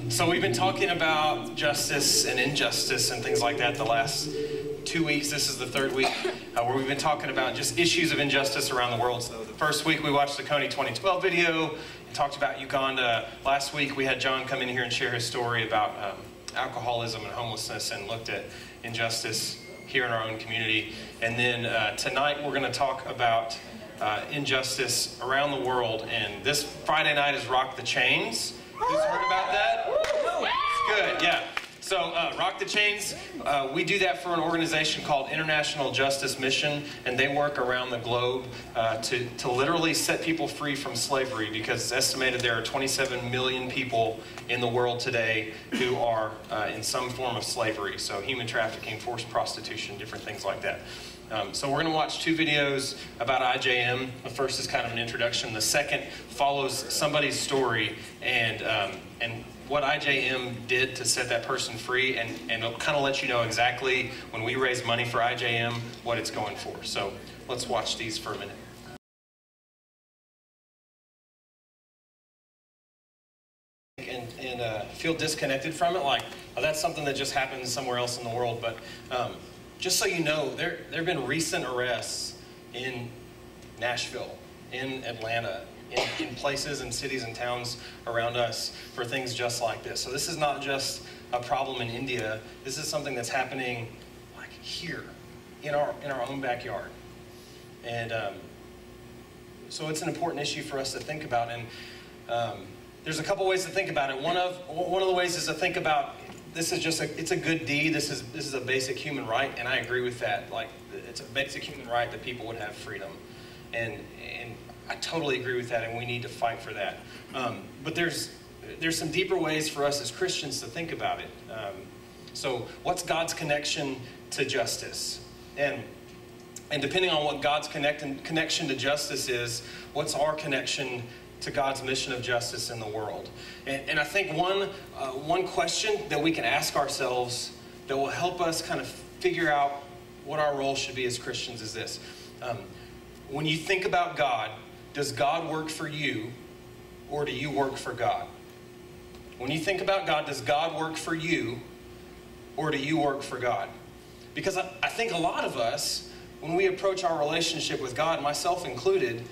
So we've been talking about justice and injustice and things like that the last 2 weeks. This is the third week where we've been talking about just issues of injustice around the world. So the first week we watched the Coney 2012 video and talked about Uganda. Last week we had John come in here and share his story about alcoholism and homelessness and looked at injustice here in our own community. And then tonight we're going to talk about injustice around the world. And this Friday night is Rock the Chains. Who's heard about that? It's good, yeah. So Rock the Chains, we do that for an organization called International Justice Mission, and they work around the globe to literally set people free from slavery, because it's estimated there are 27 million people in the world today who are in some form of slavery. So human trafficking, forced prostitution, different things like that. So we're going to watch two videos about IJM. The first is kind of an introduction. The second follows somebody's story and what IJM did to set that person free, and it'll kind of let you know exactly when we raise money for IJM what it's going for. So let's watch these for a minute. And feel disconnected from it, like, oh, that's something that just happens somewhere else in the world. But just so you know, there have been recent arrests in Nashville, in Atlanta, in places and cities and towns around us for things just like this. So this is not just a problem in India. This is something that's happening like here, in our own backyard. And so it's an important issue for us to think about. And there's a couple ways to think about it. One of the ways is to think about, this is just it's a good deed. This is a basic human right, and I agree with that. Like, it's a basic human right that people would have freedom, and I totally agree with that, and we need to fight for that. But there's some deeper ways for us as Christians to think about it. So what's God's connection to justice? And depending on what God's connection to justice is, what's our connection to God's mission of justice in the world? And I think one question that we can ask ourselves that will help us kind of figure out what our role should be as Christians is this. When you think about God, does God work for you, or do you work for God? When you think about God, does God work for you, or do you work for God? Because I think a lot of us, when we approach our relationship with God, myself included,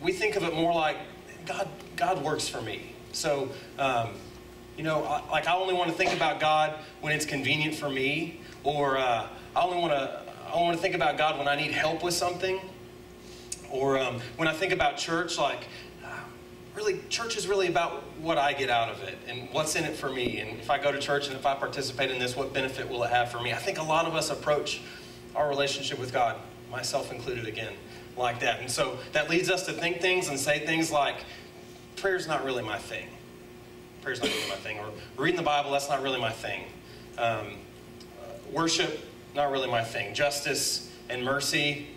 we think of it more like, God works for me. So, you know, like, I only want to think about God when it's convenient for me, or I only want to think about God when I need help with something. Or when I think about church, like, really, church is really about what I get out of it and what's in it for me. And if I go to church and if I participate in this, what benefit will it have for me? I think a lot of us approach our relationship with God, myself included again, like that. And so that leads us to think things and say things like, prayer's not really my thing. Prayer's not really my thing. Or reading the Bible, that's not really my thing. Worship, not really my thing. Justice and mercy,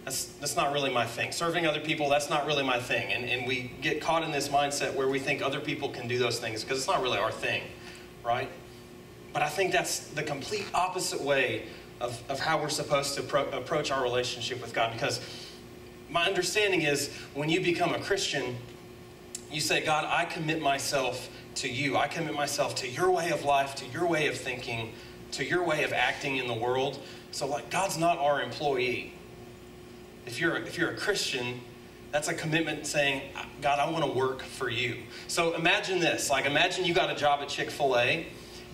that's not really my thing. Serving other people, that's not really my thing. And we get caught in this mindset where we think other people can do those things because it's not really our thing, right? But I think that's the complete opposite way of how we're supposed to approach our relationship with God. Because my understanding is, when you become a Christian, you say, God, I commit myself to you. I commit myself to your way of life, to your way of thinking, to your way of acting in the world. So, like, God's not our employee. If you're a Christian, that's a commitment saying, God, I want to work for you. So imagine this. Like, imagine you got a job at Chick-fil-A,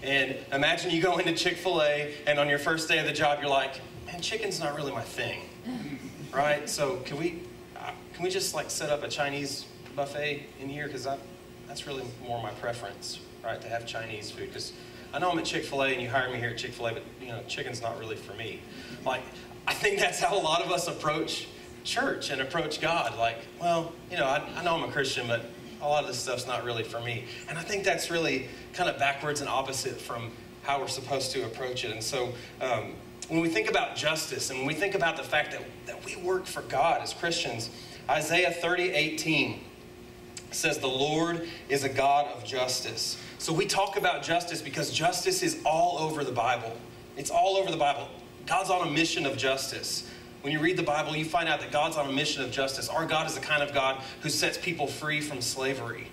and imagine you go into Chick-fil-A, and on your first day of the job, you're like, man, chicken's not really my thing, right? So can we just, like, set up a Chinese buffet in here? Because that's really more my preference, right, to have Chinese food. Because I know I'm at Chick-fil-A, and you hire me here at Chick-fil-A, but, you know, chicken's not really for me. Like, I think that's how a lot of us approach church and approach God. Like, well, you know, I know I'm a Christian, but a lot of this stuff's not really for me. And I think that's really kind of backwards and opposite from how we're supposed to approach it. And so when we think about justice, and when we think about the fact that we work for God as Christians, Isaiah 30:18 says, the Lord is a God of justice. So we talk about justice because justice is all over the Bible. It's all over the Bible. God's on a mission of justice. when you read the Bible, you find out that God's on a mission of justice. Our God is the kind of God who sets people free from slavery,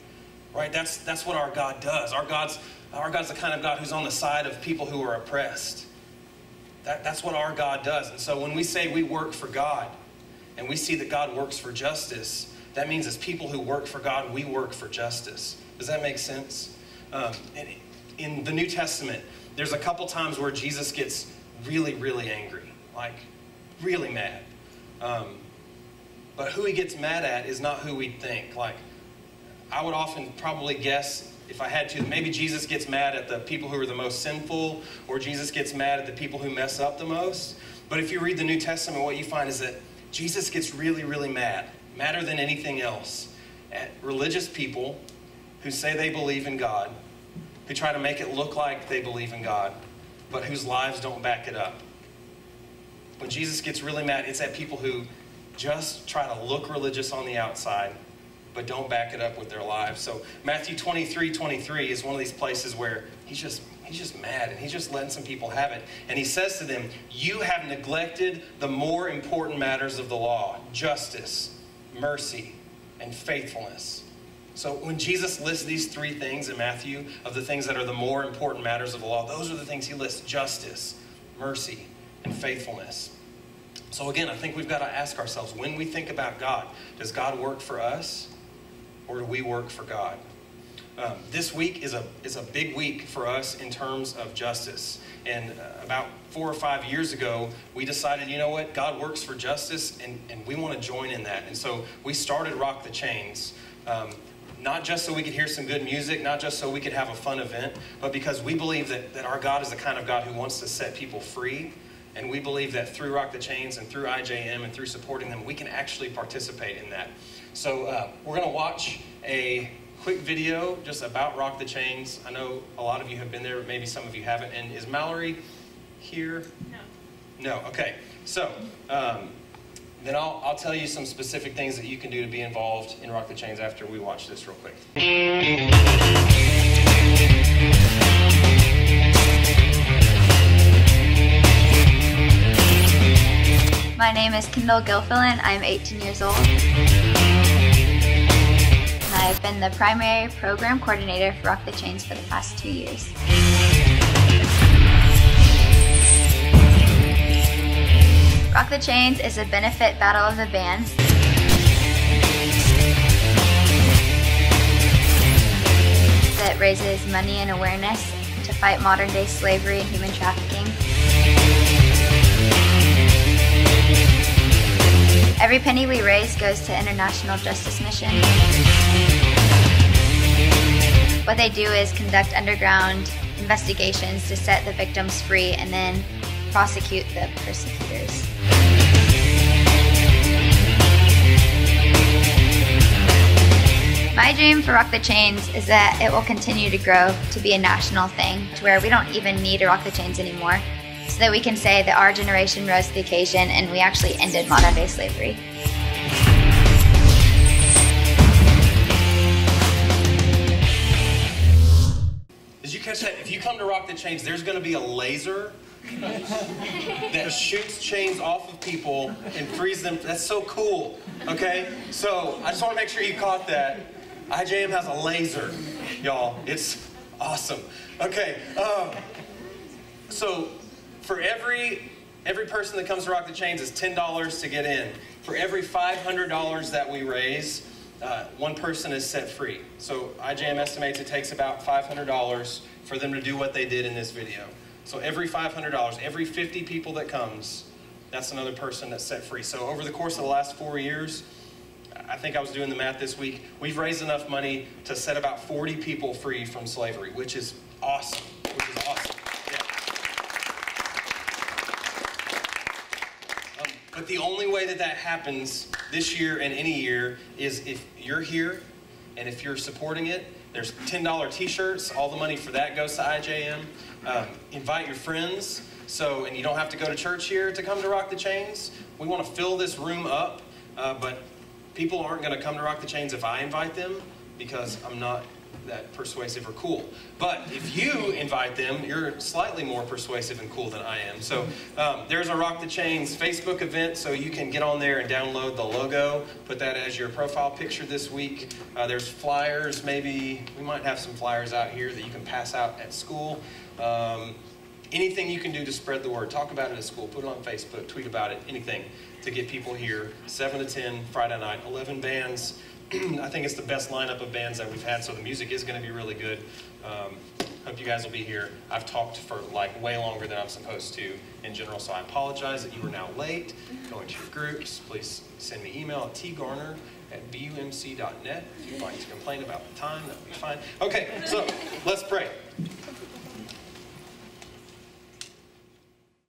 right? That's what our God does. Our God's the kind of God who's on the side of people who are oppressed. That's what our God does. And so when we say we work for God, and we see that God works for justice, that means as people who work for God, we work for justice. Does that make sense? In the New Testament, there's a couple times where Jesus gets really, really angry, like really mad. But who he gets mad at is not who we think. Like, I would often probably guess, if I had to, maybe Jesus gets mad at the people who are the most sinful, or Jesus gets mad at the people who mess up the most. But if you read the New Testament, what you find is that Jesus gets really, really mad, madder than anything else, at religious people who say they believe in God, who try to make it look like they believe in God, but whose lives don't back it up. When Jesus gets really mad, it's at people who just try to look religious on the outside, but don't back it up with their lives. So Matthew 23:23 is one of these places where he's just mad, and he's just letting some people have it. And he says to them, you have neglected the more important matters of the law: justice, mercy, and faithfulness. So when Jesus lists these three things in Matthew of the things that are the more important matters of the law, those are the things he lists: justice, mercy, and faithfulness. So again, I think we've got to ask ourselves, when we think about God, does God work for us, or do we work for God? This week is a big week for us in terms of justice. And about 4 or 5 years ago, we decided, you know what, God works for justice, and we want to join in that. And so we started Rock the Chains. Not just so we could hear some good music, not just so we could have a fun event, but because we believe that our God is the kind of God who wants to set people free. And we believe that through Rock the Chains and through IJM and through supporting them, we can actually participate in that. So we're going to watch a quick video just about Rock the Chains. I know a lot of you have been there, but maybe some of you haven't. And is Mallory here? No. No, okay. So then I'll tell you some specific things that you can do to be involved in Rock the Chains after we watch this real quick. My name is Kendall Gilfillan. I'm 18 years old. And I've been the primary program coordinator for Rock the Chains for the past 2 years. Rock the Chains is a benefit battle of the bands. That raises money and awareness to fight modern day slavery and human trafficking. Every penny we raise goes to International Justice Mission. What they do is conduct underground investigations to set the victims free and then prosecute the persecutors. My dream for Rock the Chains is that it will continue to grow to be a national thing, to where we don't even need to rock the chains anymore, so that we can say that our generation rose to the occasion and we actually ended modern day slavery. Did you catch that? If you come to Rock the Chains, there's going to be a laser that shoots chains off of people and frees them. That's so cool, okay? So I just want to make sure you caught that. IJM has a laser, y'all. It's awesome. Okay, so for every person that comes to Rock the Chains, is $10 to get in. For every $500 that we raise, one person is set free. So IJM estimates it takes about $500 for them to do what they did in this video. So every $500, every 50 people that comes, that's another person that's set free. So over the course of the last 4 years, I think I was doing the math this week, we've raised enough money to set about 40 people free from slavery, which is awesome. But the only way that happens this year and any year is if you're here and if you're supporting it. There's $10 t-shirts. All the money for that goes to IJM. Invite your friends. And you don't have to go to church here to come to Rock the Chains. We want to fill this room up, but people aren't going to come to Rock the Chains if I invite them, because I'm not that persuasive or cool. But if you invite them, you're slightly more persuasive and cool than I am. So there's a Rock the Chains Facebook event, so you can get on there and download the logo, put that as your profile picture this week. There's flyers, maybe we might have some flyers out here that you can pass out at school. Anything you can do to spread the word. Talk about it at school, put it on Facebook, tweet about it, anything to get people here. 7 to 10, Friday night, 11 bands. I think it's the best lineup of bands that we've had, so the music is going to be really good. Hope you guys will be here. I've talked for like way longer than I'm supposed to in general, so I apologize that you are now late. Go into your groups. Please send me email at tgarner@bumc.net. If you'd like to complain about the time, that would be fine. Okay, so let's pray.